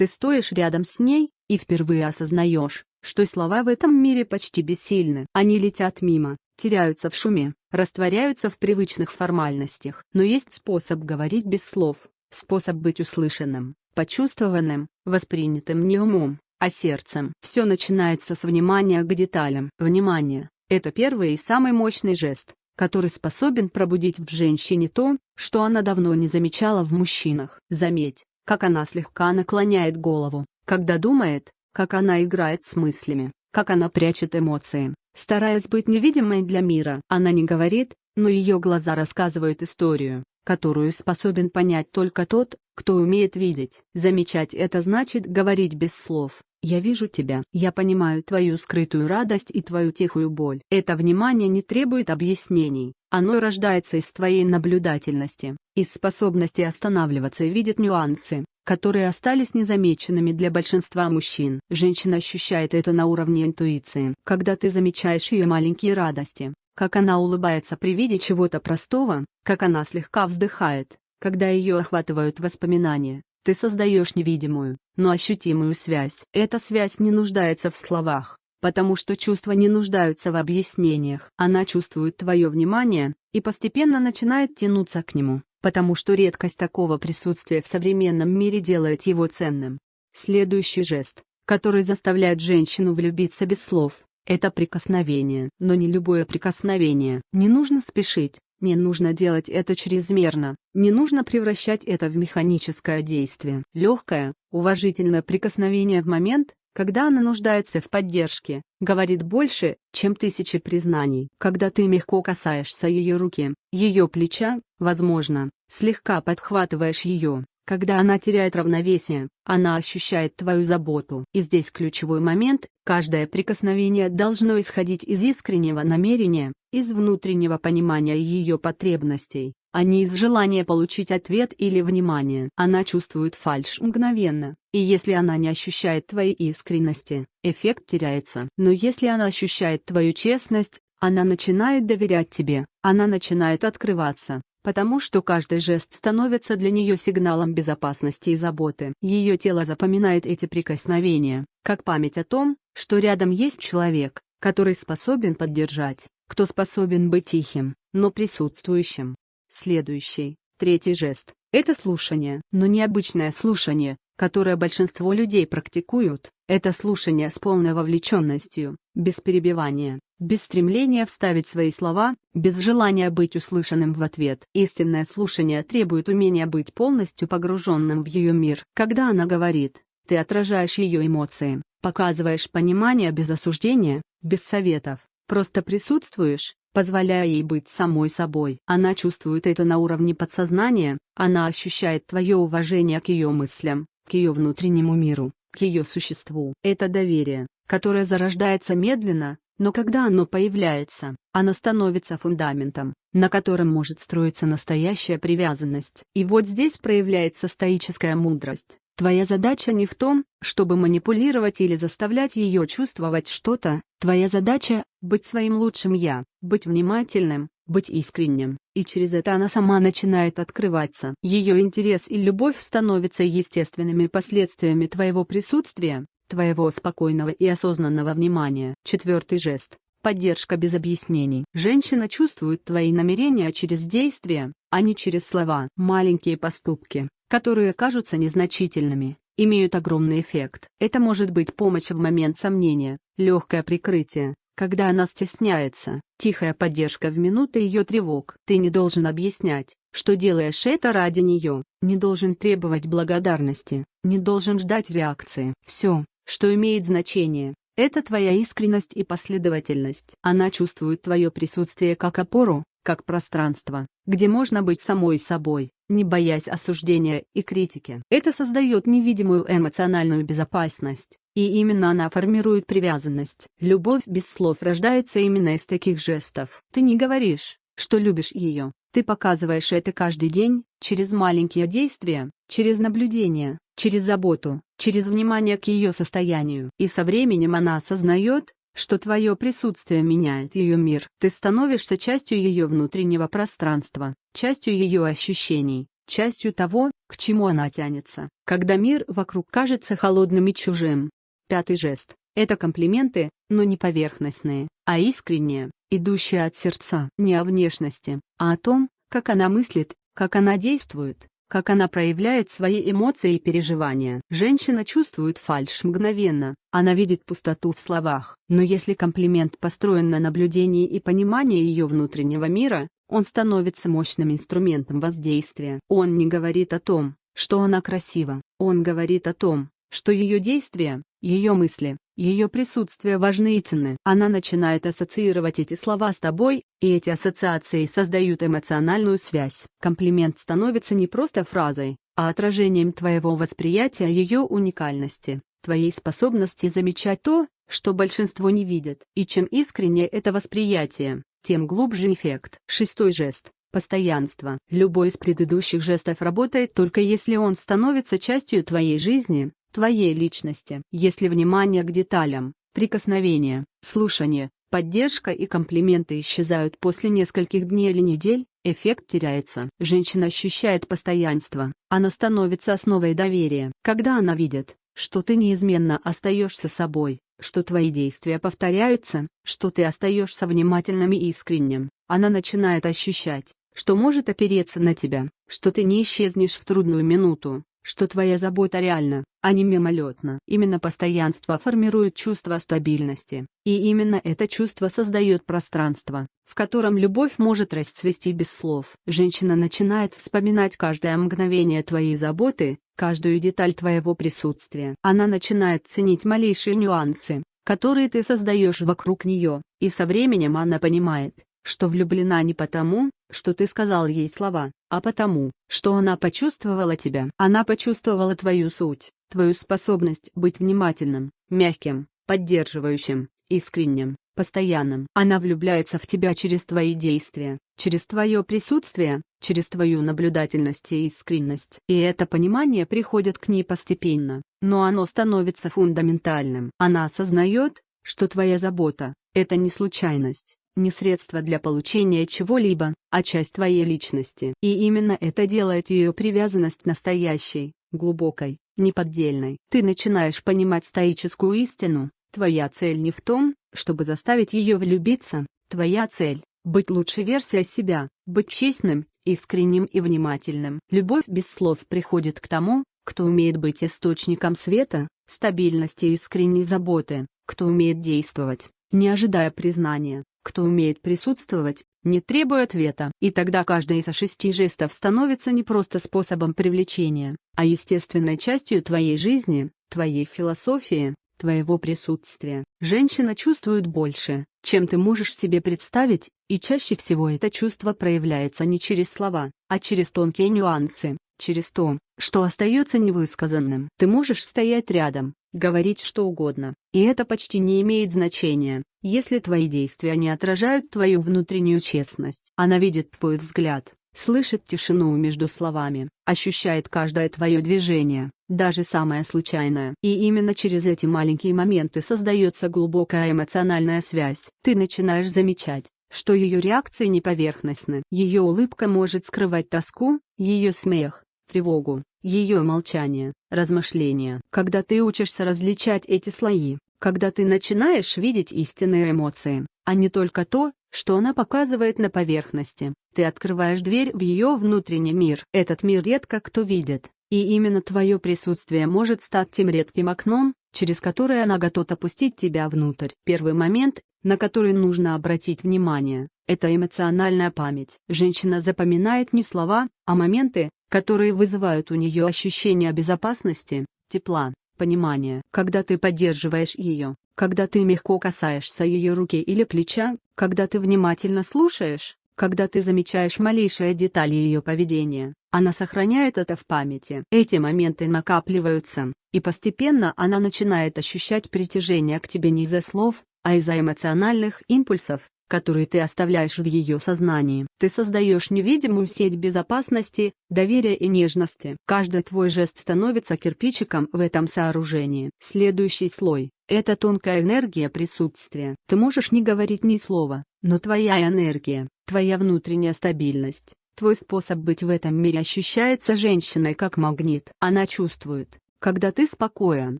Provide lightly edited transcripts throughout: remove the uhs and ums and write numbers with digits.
Ты стоишь рядом с ней, и впервые осознаешь, что слова в этом мире почти бессильны. Они летят мимо, теряются в шуме, растворяются в привычных формальностях. Но есть способ говорить без слов, способ быть услышанным, почувствованным, воспринятым не умом, а сердцем. Все начинается с внимания к деталям. Внимание — это первый и самый мощный жест, который способен пробудить в женщине то, что она давно не замечала в мужчинах. Заметь, как она слегка наклоняет голову, когда думает, как она играет с мыслями, как она прячет эмоции, стараясь быть невидимой для мира. Она не говорит, но ее глаза рассказывают историю, которую способен понять только тот, кто умеет видеть. Замечать — это значит говорить без слов. Я вижу тебя. Я понимаю твою скрытую радость и твою тихую боль. Это внимание не требует объяснений. Оно рождается из твоей наблюдательности, из способности останавливаться и видеть нюансы, которые остались незамеченными для большинства мужчин. Женщина ощущает это на уровне интуиции. Когда ты замечаешь ее маленькие радости, как она улыбается при виде чего-то простого, как она слегка вздыхает, когда ее охватывают воспоминания, ты создаешь невидимую, но ощутимую связь. Эта связь не нуждается в словах, потому что чувства не нуждаются в объяснениях. Она чувствует твое внимание и постепенно начинает тянуться к нему, потому что редкость такого присутствия в современном мире делает его ценным. Следующий жест, который заставляет женщину влюбиться без слов, это прикосновение. Но не любое прикосновение. Не нужно спешить, не нужно делать это чрезмерно, не нужно превращать это в механическое действие. Легкое, уважительное прикосновение в момент, когда она нуждается в поддержке, говорит больше, чем тысячи признаний. Когда ты легко касаешься ее руки, ее плеча, возможно, слегка подхватываешь ее, когда она теряет равновесие, она ощущает твою заботу. И здесь ключевой момент: каждое прикосновение должно исходить из искреннего намерения, из внутреннего понимания ее потребностей, а не из желания получить ответ или внимание. Она чувствует фальшь мгновенно, и если она не ощущает твоей искренности, эффект теряется. Но если она ощущает твою честность, она начинает доверять тебе, она начинает открываться, потому что каждый жест становится для нее сигналом безопасности и заботы. Ее тело запоминает эти прикосновения, как память о том, что рядом есть человек, который способен поддержать, кто способен быть тихим, но присутствующим. Следующий, третий жест — это слушание. Но необычное слушание, которое большинство людей практикуют, это слушание с полной вовлеченностью, без перебивания, без стремления вставить свои слова, без желания быть услышанным в ответ. Истинное слушание требует умения быть полностью погруженным в ее мир. Когда она говорит, ты отражаешь ее эмоции, показываешь понимание без осуждения, без советов, просто присутствуешь, позволяя ей быть самой собой. Она чувствует это на уровне подсознания, она ощущает твое уважение к ее мыслям, к ее внутреннему миру, к ее существу. Это доверие, которое зарождается медленно, но когда оно появляется, оно становится фундаментом, на котором может строиться настоящая привязанность. И вот здесь проявляется стоическая мудрость. Твоя задача не в том, чтобы манипулировать или заставлять ее чувствовать что-то, твоя задача — быть своим лучшим «я», быть внимательным, быть искренним, и через это она сама начинает открываться. Ее интерес и любовь становятся естественными последствиями твоего присутствия, твоего спокойного и осознанного внимания. Четвертый жест — поддержка без объяснений. Женщина чувствует твои намерения через действия, а не через слова. Маленькие поступки, которые кажутся незначительными, имеют огромный эффект. Это может быть помощь в момент сомнения, легкое прикрытие, когда она стесняется, тихая поддержка в минуты ее тревог. Ты не должен объяснять, что делаешь это ради нее, не должен требовать благодарности, не должен ждать реакции. Все, что имеет значение, это твоя искренность и последовательность. Она чувствует твое присутствие как опору, как пространство, где можно быть самой собой, не боясь осуждения и критики. Это создает невидимую эмоциональную безопасность, и именно она формирует привязанность. Любовь без слов рождается именно из таких жестов. Ты не говоришь, что любишь ее, ты показываешь это каждый день, через маленькие действия, через наблюдение, через заботу, через внимание к ее состоянию. И со временем она осознает, что твое присутствие меняет ее мир. Ты становишься частью ее внутреннего пространства, частью ее ощущений, частью того, к чему она тянется, когда мир вокруг кажется холодным и чужим. Пятый жест – это комплименты, но не поверхностные, а искренние, идущие от сердца. Не о внешности, а о том, как она мыслит, как она действует, как она проявляет свои эмоции и переживания. Женщина чувствует фальшь мгновенно, она видит пустоту в словах. Но если комплимент построен на наблюдении и понимании ее внутреннего мира, он становится мощным инструментом воздействия. Он не говорит о том, что она красива, он говорит о том, что ее действия, ее мысли, ее присутствие важны и ценны. Она начинает ассоциировать эти слова с тобой, и эти ассоциации создают эмоциональную связь. Комплимент становится не просто фразой, а отражением твоего восприятия ее уникальности, твоей способности замечать то, что большинство не видит. И чем искреннее это восприятие, тем глубже эффект. Шестой жест – постоянство. Любой из предыдущих жестов работает только если он становится частью твоей жизни, твоей личности. Если внимание к деталям, прикосновения, слушание, поддержка и комплименты исчезают после нескольких дней или недель, эффект теряется. Женщина ощущает постоянство, оно становится основой доверия. Когда она видит, что ты неизменно остаешься собой, что твои действия повторяются, что ты остаешься внимательным и искренним, она начинает ощущать, что может опереться на тебя, что ты не исчезнешь в трудную минуту, что твоя забота реальна, а не мимолетна. Именно постоянство формирует чувство стабильности, и именно это чувство создает пространство, в котором любовь может расцвести без слов. Женщина начинает вспоминать каждое мгновение твоей заботы, каждую деталь твоего присутствия. Она начинает ценить малейшие нюансы, которые ты создаешь вокруг нее, и со временем она понимает, что влюблена не потому, что ты сказал ей слова, а потому, что она почувствовала тебя. Она почувствовала твою суть, твою способность быть внимательным, мягким, поддерживающим, искренним, постоянным. Она влюбляется в тебя через твои действия, через твое присутствие, через твою наблюдательность и искренность. И это понимание приходит к ней постепенно, но оно становится фундаментальным. Она осознает, что твоя забота – это не случайность, не средство для получения чего-либо, а часть твоей личности. И именно это делает ее привязанность настоящей, глубокой, неподдельной. Ты начинаешь понимать стоическую истину. Твоя цель не в том, чтобы заставить ее влюбиться, твоя цель – быть лучшей версией себя, быть честным, искренним и внимательным. Любовь без слов приходит к тому, кто умеет быть источником света, стабильности и искренней заботы, кто умеет действовать, не ожидая признания, кто умеет присутствовать, не требуя ответа. И тогда каждый из 6 жестов становится не просто способом привлечения, а естественной частью твоей жизни, твоей философии, твоего присутствия. Женщина чувствует больше, чем ты можешь себе представить, и чаще всего это чувство проявляется не через слова, а через тонкие нюансы, через то, что остается невысказанным. Ты можешь стоять рядом, говорить что угодно, и это почти не имеет значения, если твои действия не отражают твою внутреннюю честность. Она видит твой взгляд, слышит тишину между словами, ощущает каждое твое движение, даже самое случайное. И именно через эти маленькие моменты создается глубокая эмоциональная связь. Ты начинаешь замечать, что ее реакции не поверхностны. Ее улыбка может скрывать тоску, ее смех, тревогу, ее молчание, размышления. Когда ты учишься различать эти слои, когда ты начинаешь видеть истинные эмоции, а не только то, что она показывает на поверхности, ты открываешь дверь в ее внутренний мир. Этот мир редко кто видит, и именно твое присутствие может стать тем редким окном, через которое она готова пустить тебя внутрь. Первый момент, на который нужно обратить внимание, это эмоциональная память. Женщина запоминает не слова, а моменты, которые вызывают у нее ощущение безопасности, тепла, понимания. Когда ты поддерживаешь ее, когда ты мягко касаешься ее руки или плеча, когда ты внимательно слушаешь, когда ты замечаешь малейшие детали ее поведения, она сохраняет это в памяти. Эти моменты накапливаются, и постепенно она начинает ощущать притяжение к тебе не из-за слов, а из-за эмоциональных импульсов, которые ты оставляешь в ее сознании. Ты создаешь невидимую сеть безопасности, доверия и нежности. Каждый твой жест становится кирпичиком в этом сооружении. Следующий слой – это тонкая энергия присутствия. Ты можешь не говорить ни слова, но твоя энергия, твоя внутренняя стабильность, Твой способ быть в этом мире ощущается женщиной как магнит. Она чувствует, когда ты спокоен,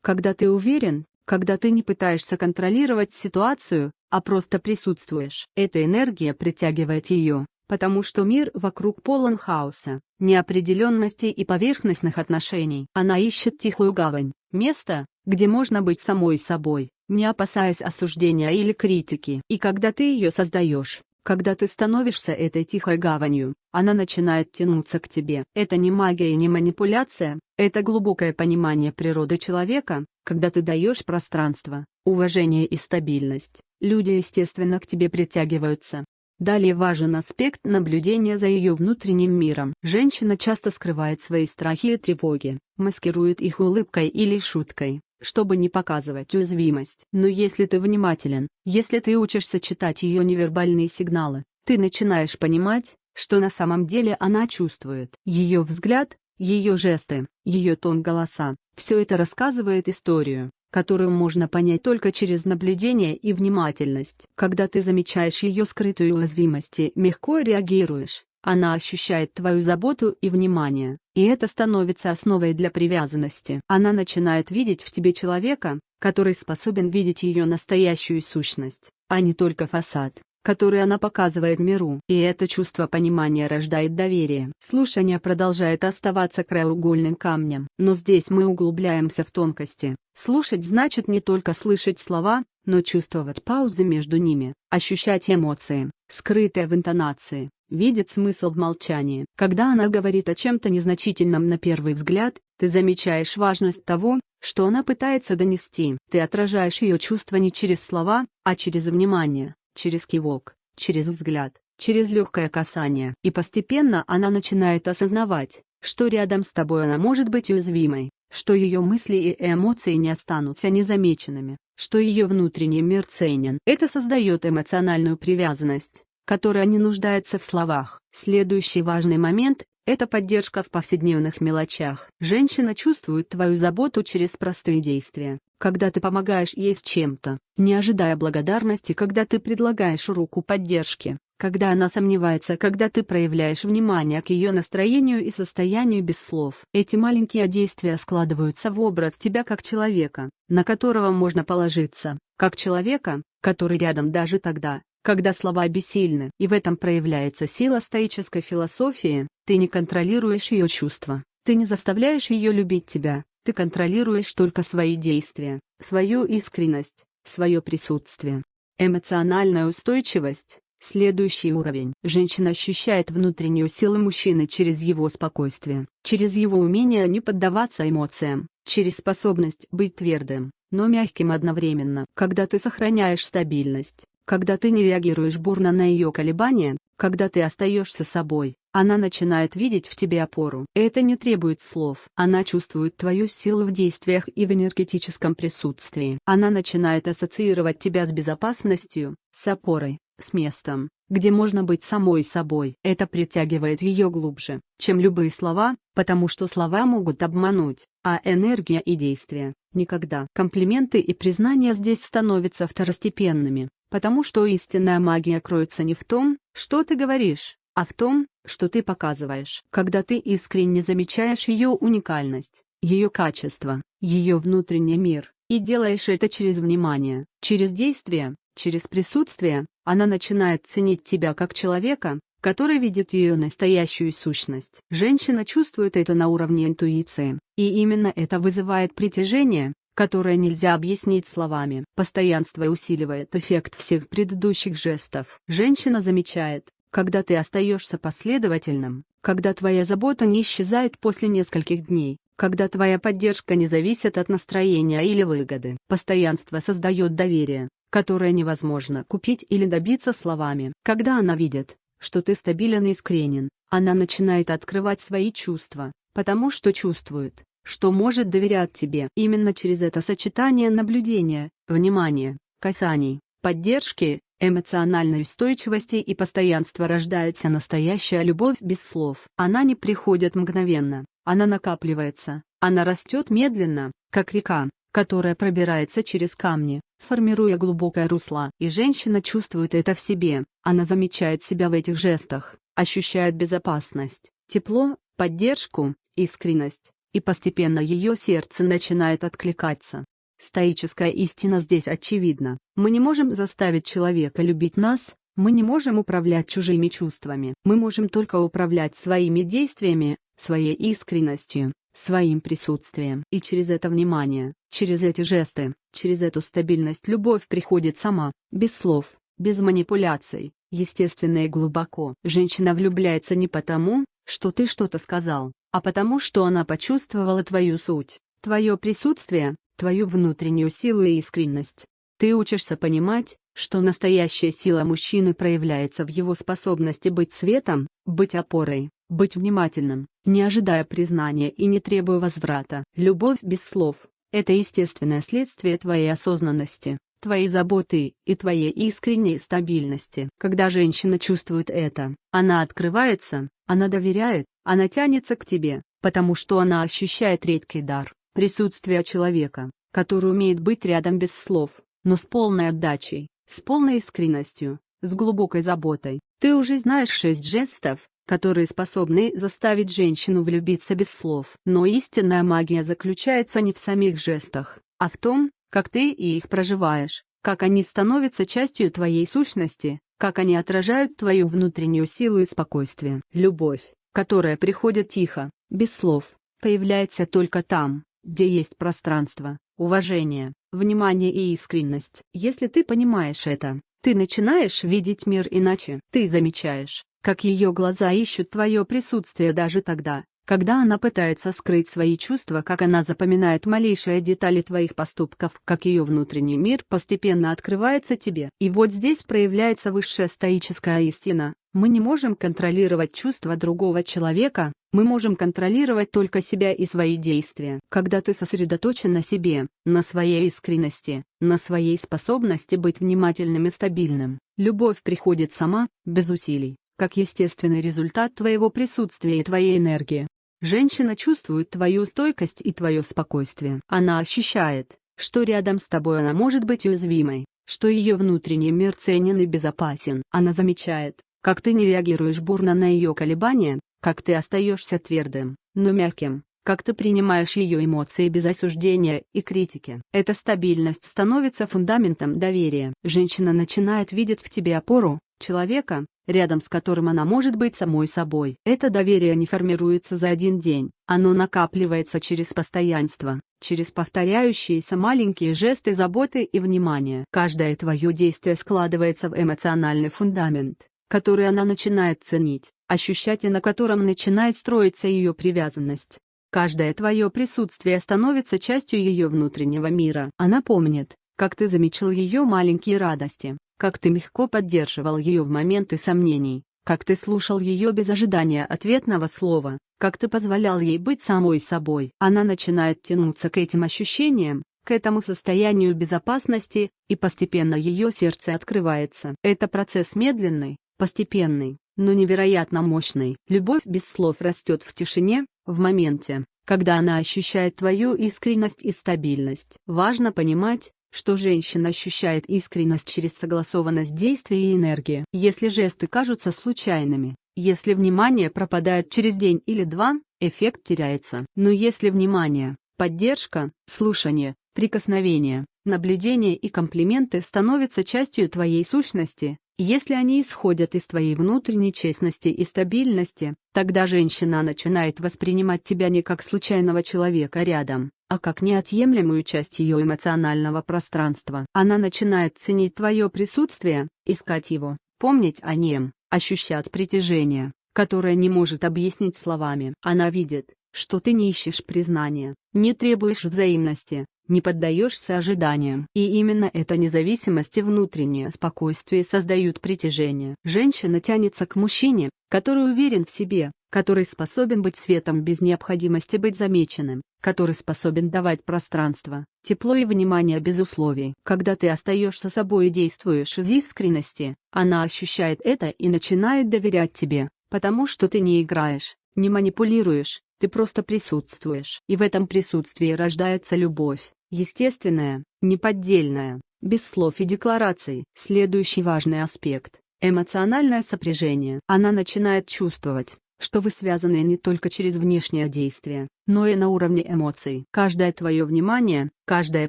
когда ты уверен, когда ты не пытаешься контролировать ситуацию, а просто присутствуешь. Эта энергия притягивает ее, потому что мир вокруг полон хаоса, неопределенности и поверхностных отношений. Она ищет тихую гавань, место, где можно быть самой собой, не опасаясь осуждения или критики. И когда ты ее создаешь, когда ты становишься этой тихой гаванью, она начинает тянуться к тебе. Это не магия и не манипуляция, это глубокое понимание природы человека. Когда ты даешь пространство, уважение и стабильность, люди естественно к тебе притягиваются. Далее важен аспект наблюдения за ее внутренним миром. Женщина часто скрывает свои страхи и тревоги, маскирует их улыбкой или шуткой, чтобы не показывать уязвимость. Но если ты внимателен, если ты учишься читать ее невербальные сигналы, ты начинаешь понимать, что на самом деле она чувствует. Ее взгляд, ее жесты, ее тон голоса — все это рассказывает историю, которую можно понять только через наблюдение и внимательность. Когда ты замечаешь ее скрытую уязвимость и легко реагируешь, она ощущает твою заботу и внимание, и это становится основой для привязанности. Она начинает видеть в тебе человека, который способен видеть ее настоящую сущность, а не только фасад, который она показывает миру. И это чувство понимания рождает доверие. Слушание продолжает оставаться краеугольным камнем. Но здесь мы углубляемся в тонкости. Слушать значит не только слышать слова, но чувствовать паузы между ними, ощущать эмоции, скрытые в интонации, видеть смысл в молчании. Когда она говорит о чем-то незначительном на первый взгляд, ты замечаешь важность того, что она пытается донести. Ты отражаешь ее чувства не через слова, а через внимание, через кивок, через взгляд, через легкое касание. И постепенно она начинает осознавать, что рядом с тобой она может быть уязвимой, что ее мысли и эмоции не останутся незамеченными, что ее внутренний мир ценен. Это создает эмоциональную привязанность, которая не нуждается в словах. Следующий важный момент — это поддержка в повседневных мелочах. Женщина чувствует твою заботу через простые действия. Когда ты помогаешь ей с чем-то, не ожидая благодарности, когда ты предлагаешь руку поддержки, когда она сомневается, когда ты проявляешь внимание к ее настроению и состоянию без слов. Эти маленькие действия складываются в образ тебя как человека, на которого можно положиться, как человека, который рядом даже тогда, когда слова бессильны. И в этом проявляется сила стоической философии. Ты не контролируешь ее чувства, ты не заставляешь ее любить тебя, ты контролируешь только свои действия, свою искренность, свое присутствие. Эмоциональная устойчивость — следующий уровень. Женщина ощущает внутреннюю силу мужчины через его спокойствие, через его умение не поддаваться эмоциям, через способность быть твердым, но мягким одновременно. Когда ты сохраняешь стабильность, когда ты не реагируешь бурно на ее колебания, когда ты остаешься собой, она начинает видеть в тебе опору. Это не требует слов. Она чувствует твою силу в действиях и в энергетическом присутствии. Она начинает ассоциировать тебя с безопасностью, с опорой, с местом, где можно быть самой собой. Это притягивает ее глубже, чем любые слова, потому что слова могут обмануть, а энергия и действия — никогда. Комплименты и признания здесь становятся второстепенными, потому что истинная магия кроется не в том, что ты говоришь, а в том, что ты показываешь. Когда ты искренне замечаешь ее уникальность, ее качество, ее внутренний мир, и делаешь это через внимание, через действие, через присутствие, она начинает ценить тебя как человека, который видит ее настоящую сущность. Женщина чувствует это на уровне интуиции, и именно это вызывает притяжение, которое нельзя объяснить словами. Постоянство усиливает эффект всех предыдущих жестов. Женщина замечает, когда ты остаешься последовательным, когда твоя забота не исчезает после нескольких дней, когда твоя поддержка не зависит от настроения или выгоды. Постоянство создает доверие, которое невозможно купить или добиться словами. Когда она видит, что ты стабилен и искренен, она начинает открывать свои чувства, потому что чувствует, что может доверять тебе. Именно через это сочетание наблюдения, внимания, касаний, поддержки, эмоциональной устойчивости и постоянства рождается настоящая любовь без слов. Она не приходит мгновенно, она накапливается, она растет медленно, как река, которая пробирается через камни, формируя глубокое русло. И женщина чувствует это в себе, она замечает себя в этих жестах, ощущает безопасность, тепло, поддержку, искренность, и постепенно ее сердце начинает откликаться. Стоическая истина здесь очевидна. Мы не можем заставить человека любить нас, мы не можем управлять чужими чувствами. Мы можем только управлять своими действиями, своей искренностью, своим присутствием. И через это внимание, через эти жесты, через эту стабильность любовь приходит сама, без слов, без манипуляций, естественно и глубоко. Женщина влюбляется не потому, что ты что-то сказал, а потому что она почувствовала твою суть, твое присутствие, твою внутреннюю силу и искренность. Ты учишься понимать, что настоящая сила мужчины проявляется в его способности быть светом, быть опорой, быть внимательным, не ожидая признания и не требуя возврата. Любовь без слов – это естественное следствие твоей осознанности, твоей заботы и твоей искренней стабильности. Когда женщина чувствует это, она открывается, она доверяет, она тянется к тебе, потому что она ощущает редкий дар – присутствие человека, который умеет быть рядом без слов, но с полной отдачей, с полной искренностью, с глубокой заботой. Ты уже знаешь 6 жестов, которые способны заставить женщину влюбиться без слов. Но истинная магия заключается не в самих жестах, а в том, как ты и их проживаешь, как они становятся частью твоей сущности, как они отражают твою внутреннюю силу и спокойствие. Любовь, которая приходит тихо, без слов, появляется только там, где есть пространство, уважение, внимание и искренность. Если ты понимаешь это, ты начинаешь видеть мир иначе. Ты замечаешь, как ее глаза ищут твое присутствие даже тогда, когда она пытается скрыть свои чувства, как она запоминает малейшие детали твоих поступков, как ее внутренний мир постепенно открывается тебе. И вот здесь проявляется высшая стоическая истина. Мы не можем контролировать чувства другого человека, мы можем контролировать только себя и свои действия. Когда ты сосредоточен на себе, на своей искренности, на своей способности быть внимательным и стабильным, любовь приходит сама, без усилий, как естественный результат твоего присутствия и твоей энергии. Женщина чувствует твою стойкость и твое спокойствие. Она ощущает, что рядом с тобой она может быть уязвимой, что ее внутренний мир ценен и безопасен. Она замечает, как ты не реагируешь бурно на ее колебания, как ты остаешься твердым, но мягким, как ты принимаешь ее эмоции без осуждения и критики. Эта стабильность становится фундаментом доверия. Женщина начинает видеть в тебе опору, человека, рядом с которым она может быть самой собой. Это доверие не формируется за один день, оно накапливается через постоянство, через повторяющиеся маленькие жесты заботы и внимания. Каждое твое действие складывается в эмоциональный фундамент, который она начинает ценить, ощущать и на котором начинает строиться ее привязанность. Каждое твое присутствие становится частью ее внутреннего мира. Она помнит, как ты замечал ее маленькие радости, как ты легко поддерживал ее в моменты сомнений, как ты слушал ее без ожидания ответного слова, как ты позволял ей быть самой собой. Она начинает тянуться к этим ощущениям, к этому состоянию безопасности, и постепенно ее сердце открывается. Это процесс медленный, постепенный, но невероятно мощный. Любовь без слов растет в тишине, в моменте, когда она ощущает твою искренность и стабильность. Важно понимать, что женщина ощущает искренность через согласованность действий и энергии. Если жесты кажутся случайными, если внимание пропадает через день или два, эффект теряется. Но если внимание, поддержка, слушание, прикосновение, наблюдение и комплименты становятся частью твоей сущности, если они исходят из твоей внутренней честности и стабильности, тогда женщина начинает воспринимать тебя не как случайного человека рядом, а как неотъемлемую часть ее эмоционального пространства. Она начинает ценить твое присутствие, искать его, помнить о нем, ощущать притяжение, которое не может объяснить словами. Она видит, что ты не ищешь признания, не требуешь взаимности, не поддаешься ожиданиям. И именно эта независимость и внутреннее спокойствие создают притяжение. Женщина тянется к мужчине, который уверен в себе, который способен быть светом без необходимости быть замеченным, который способен давать пространство, тепло и внимание без условий. Когда ты остаешься собой и действуешь из искренности, она ощущает это и начинает доверять тебе, потому что ты не играешь, не манипулируешь, ты просто присутствуешь. И в этом присутствии рождается любовь. естественная, неподдельная, без слов и деклараций. Следующий важный аспект – эмоциональное сопряжение. Она начинает чувствовать, что вы связаны не только через внешнее действие, но и на уровне эмоций. Каждое твое внимание, каждое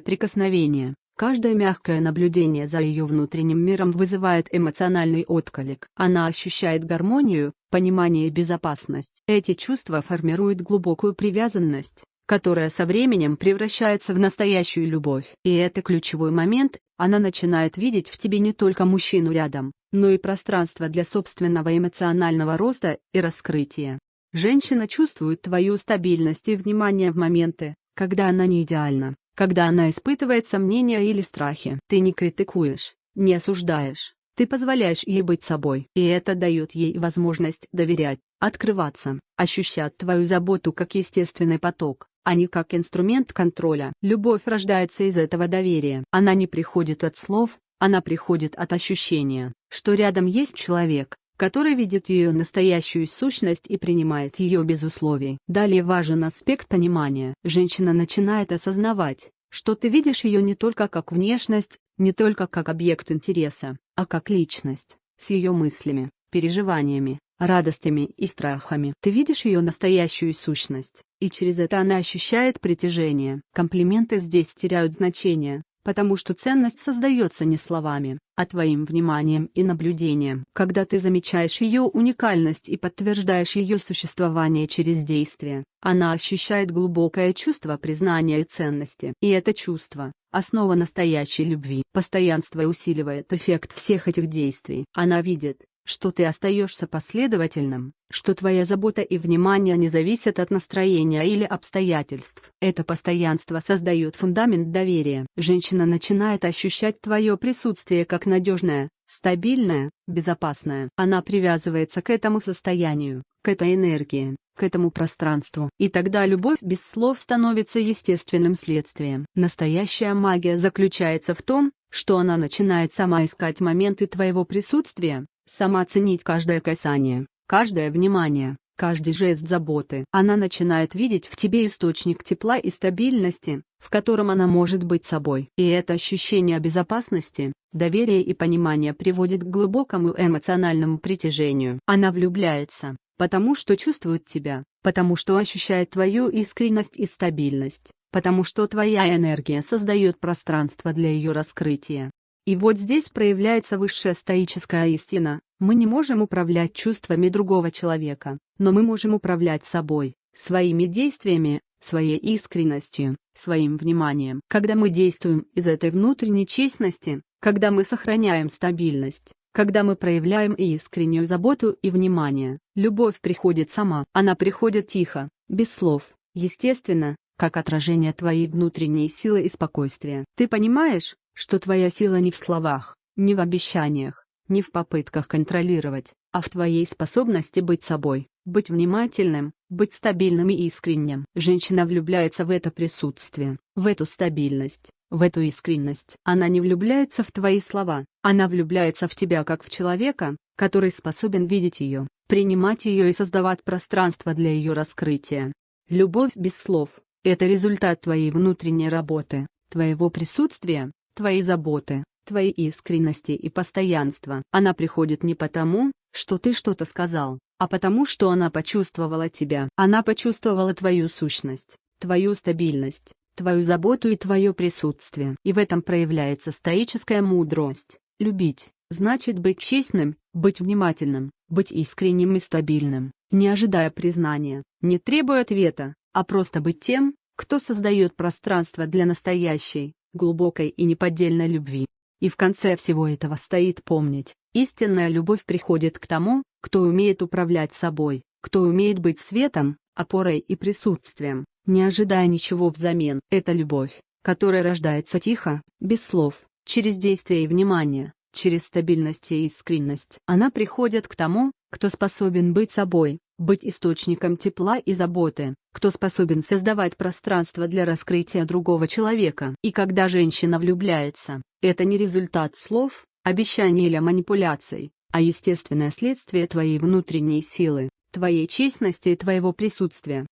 прикосновение, каждое мягкое наблюдение за ее внутренним миром вызывает эмоциональный отклик. Она ощущает гармонию, понимание и безопасность. Эти чувства формируют глубокую привязанность, которая со временем превращается в настоящую любовь. И это ключевой момент, она начинает видеть в тебе не только мужчину рядом, но и пространство для собственного эмоционального роста и раскрытия. Женщина чувствует твою стабильность и внимание в моменты, когда она не идеальна, когда она испытывает сомнения или страхи. Ты не критикуешь, не осуждаешь, ты позволяешь ей быть собой. И это дает ей возможность доверять, открываться, ощущать твою заботу как естественный поток, а не как инструмент контроля. Любовь рождается из этого доверия. Она не приходит от слов, она приходит от ощущения, что рядом есть человек, который видит ее настоящую сущность и принимает ее без условий. Далее важен аспект понимания. Женщина начинает осознавать, что ты видишь ее не только как внешность, не только как объект интереса, а как личность, с ее мыслями, переживаниями, радостями и страхами. Ты видишь ее настоящую сущность, и через это она ощущает притяжение. Комплименты здесь теряют значение, потому что ценность создается не словами, а твоим вниманием и наблюдением. Когда ты замечаешь ее уникальность и подтверждаешь ее существование через действие, она ощущает глубокое чувство признания и ценности. И это чувство – основа настоящей любви. Постоянство усиливает эффект всех этих действий. Она видит, что ты остаешься последовательным, что твоя забота и внимание не зависят от настроения или обстоятельств. Это постоянство создает фундамент доверия. Женщина начинает ощущать твое присутствие как надежное, стабильное, безопасное. Она привязывается к этому состоянию, к этой энергии, к этому пространству. И тогда любовь без слов становится естественным следствием. Настоящая магия заключается в том, что она начинает сама искать моменты твоего присутствия, сама ценить каждое касание, каждое внимание, каждый жест заботы. Она начинает видеть в тебе источник тепла и стабильности, в котором она может быть собой. И это ощущение безопасности, доверия и понимания приводит к глубокому эмоциональному притяжению. Она влюбляется, потому что чувствует тебя, потому что ощущает твою искренность и стабильность, потому что твоя энергия создает пространство для ее раскрытия. И вот здесь проявляется высшая стоическая истина. Мы не можем управлять чувствами другого человека, но мы можем управлять собой, своими действиями, своей искренностью, своим вниманием. Когда мы действуем из этой внутренней честности, когда мы сохраняем стабильность, когда мы проявляем искреннюю заботу и внимание, любовь приходит сама. Она приходит тихо, без слов, естественно, как отражение твоей внутренней силы и спокойствия. Ты понимаешь, что твоя сила не в словах, не в обещаниях, не в попытках контролировать, а в твоей способности быть собой, быть внимательным, быть стабильным и искренним. Женщина влюбляется в это присутствие, в эту стабильность, в эту искренность. Она не влюбляется в твои слова, она влюбляется в тебя как в человека, который способен видеть ее, принимать ее и создавать пространство для ее раскрытия. Любовь без слов – это результат твоей внутренней работы, твоего присутствия, твоей заботы, твоей искренности и постоянства. Она приходит не потому, что ты что-то сказал, а потому что она почувствовала тебя. Она почувствовала твою сущность, твою стабильность, твою заботу и твое присутствие. И в этом проявляется стоическая мудрость. Любить – значит быть честным, быть внимательным, быть искренним и стабильным, не ожидая признания, не требуя ответа, а просто быть тем, кто создает пространство для настоящей, глубокой и неподдельной любви. И в конце всего этого стоит помнить, истинная любовь приходит к тому, кто умеет управлять собой, кто умеет быть светом, опорой и присутствием, не ожидая ничего взамен. Это любовь, которая рождается тихо, без слов, через действие и внимание, через стабильность и искренность. Она приходит к тому, кто способен быть собой, быть источником тепла и заботы, кто способен создавать пространство для раскрытия другого человека. И когда женщина влюбляется, это не результат слов, обещаний или манипуляций, а естественное следствие твоей внутренней силы, твоей честности и твоего присутствия.